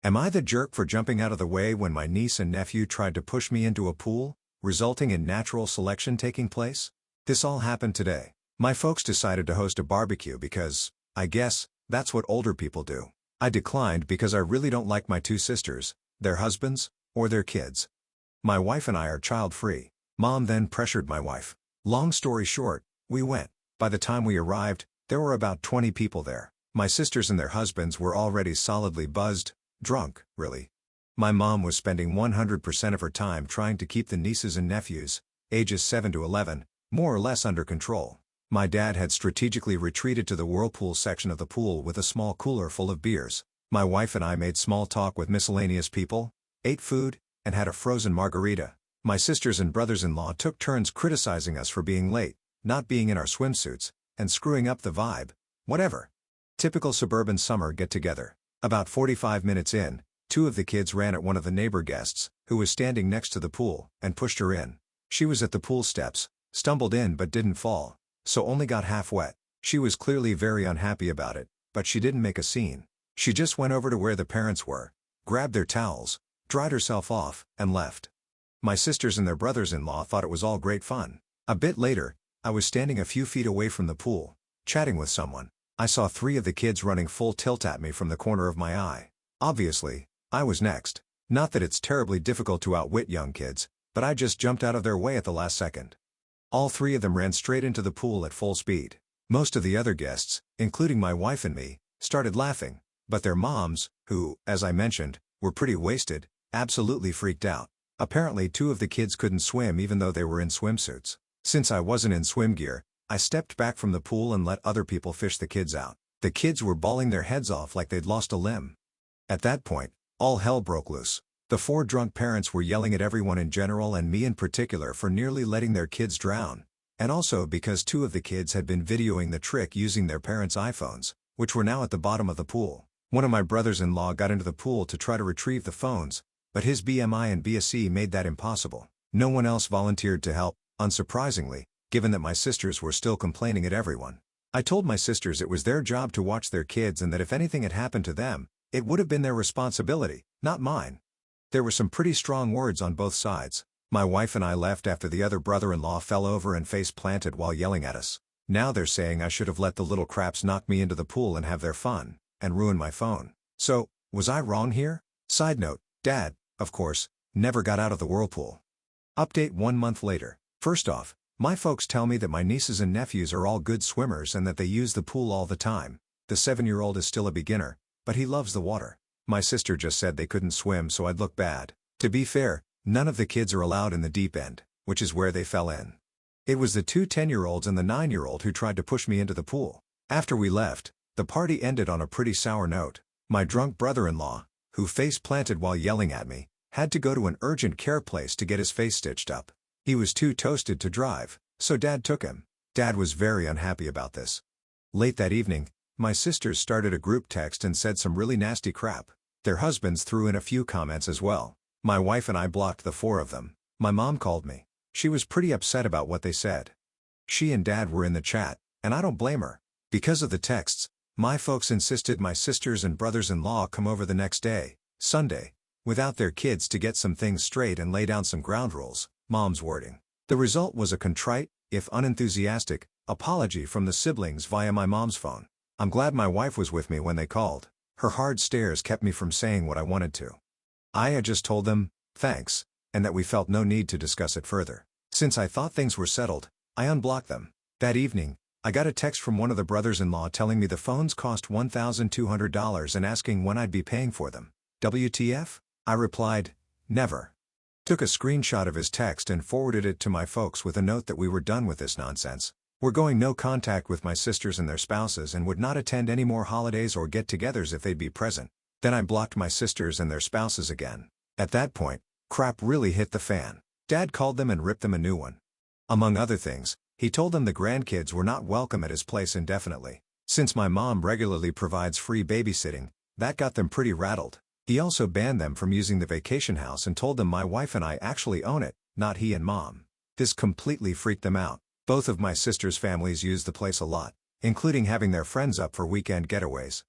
Am I the jerk for jumping out of the way when my niece and nephew tried to push me into a pool, resulting in natural selection taking place? This all happened today. My folks decided to host a barbecue because, I guess, that's what older people do. I declined because I really don't like my two sisters, their husbands, or their kids. My wife and I are child-free. Mom then pressured my wife. Long story short, we went. By the time we arrived, there were about 20 people there. My sisters and their husbands were already solidly buzzed, drunk, really. My mom was spending 100% of her time trying to keep the nieces and nephews, ages 7 to 11, more or less under control. My dad had strategically retreated to the whirlpool section of the pool with a small cooler full of beers. My wife and I made small talk with miscellaneous people, ate food, and had a frozen margarita. My sisters and brothers-in-law took turns criticizing us for being late, not being in our swimsuits, and screwing up the vibe. Whatever. Typical suburban summer get-together. About 45 minutes in, two of the kids ran at one of the neighbor guests, who was standing next to the pool, and pushed her in. She was at the pool steps, stumbled in but didn't fall, so only got half wet. She was clearly very unhappy about it, but she didn't make a scene. She just went over to where the parents were, grabbed their towels, dried herself off, and left. My sisters and their brothers-in-law thought it was all great fun. A bit later, I was standing a few feet away from the pool, chatting with someone. I saw three of the kids running full tilt at me from the corner of my eye. Obviously, I was next. Not that it's terribly difficult to outwit young kids, but I just jumped out of their way at the last second. All three of them ran straight into the pool at full speed. Most of the other guests, including my wife and me, started laughing, but their moms, who, as I mentioned, were pretty wasted, absolutely freaked out. Apparently two of the kids couldn't swim even though they were in swimsuits. Since I wasn't in swim gear, I stepped back from the pool and let other people fish the kids out. The kids were bawling their heads off like they'd lost a limb. At that point, all hell broke loose. The four drunk parents were yelling at everyone in general and me in particular for nearly letting their kids drown, and also because two of the kids had been videoing the trick using their parents' iPhones, which were now at the bottom of the pool. One of my brothers-in-law got into the pool to try to retrieve the phones, but his BMI and BSE made that impossible. No one else volunteered to help, unsurprisingly, given that my sisters were still complaining at everyone. I told my sisters it was their job to watch their kids and that if anything had happened to them, it would have been their responsibility, not mine. There were some pretty strong words on both sides. My wife and I left after the other brother-in-law fell over and face-planted while yelling at us. Now they're saying I should have let the little craps knock me into the pool and have their fun, and ruin my phone. So, was I wrong here? Side note, Dad, of course, never got out of the whirlpool. Update 1 month later. First off, my folks tell me that my nieces and nephews are all good swimmers and that they use the pool all the time. The 7-year-old is still a beginner, but he loves the water. My sister just said they couldn't swim so I'd look bad. To be fair, none of the kids are allowed in the deep end, which is where they fell in. It was the two 10-year-olds and the 9-year-old who tried to push me into the pool. After we left, the party ended on a pretty sour note. My drunk brother-in-law, who face-planted while yelling at me, had to go to an urgent care place to get his face stitched up. He was too toasted to drive, so Dad took him. Dad was very unhappy about this. Late that evening, my sisters started a group text and said some really nasty crap. Their husbands threw in a few comments as well. My wife and I blocked the four of them. My mom called me. She was pretty upset about what they said. She and Dad were in the chat, and I don't blame her. Because of the texts, my folks insisted my sisters and brothers-in-law come over the next day, Sunday, without their kids to get some things straight and lay down some ground rules. Mom's wording. The result was a contrite, if unenthusiastic, apology from the siblings via my mom's phone. I'm glad my wife was with me when they called. Her hard stares kept me from saying what I wanted to. I had just told them, thanks, and that we felt no need to discuss it further. Since I thought things were settled, I unblocked them. That evening, I got a text from one of the brothers-in-law telling me the phones cost $1,200 and asking when I'd be paying for them. WTF? I replied, never. Took a screenshot of his text and forwarded it to my folks with a note that we were done with this nonsense. We're going no contact with my sisters and their spouses and would not attend any more holidays or get-togethers if they'd be present. Then I blocked my sisters and their spouses again. At that point, crap really hit the fan. Dad called them and ripped them a new one. Among other things, he told them the grandkids were not welcome at his place indefinitely. Since my mom regularly provides free babysitting, that got them pretty rattled. He also banned them from using the vacation house and told them my wife and I actually own it, not he and Mom. This completely freaked them out. Both of my sisters' families use the place a lot, including having their friends up for weekend getaways.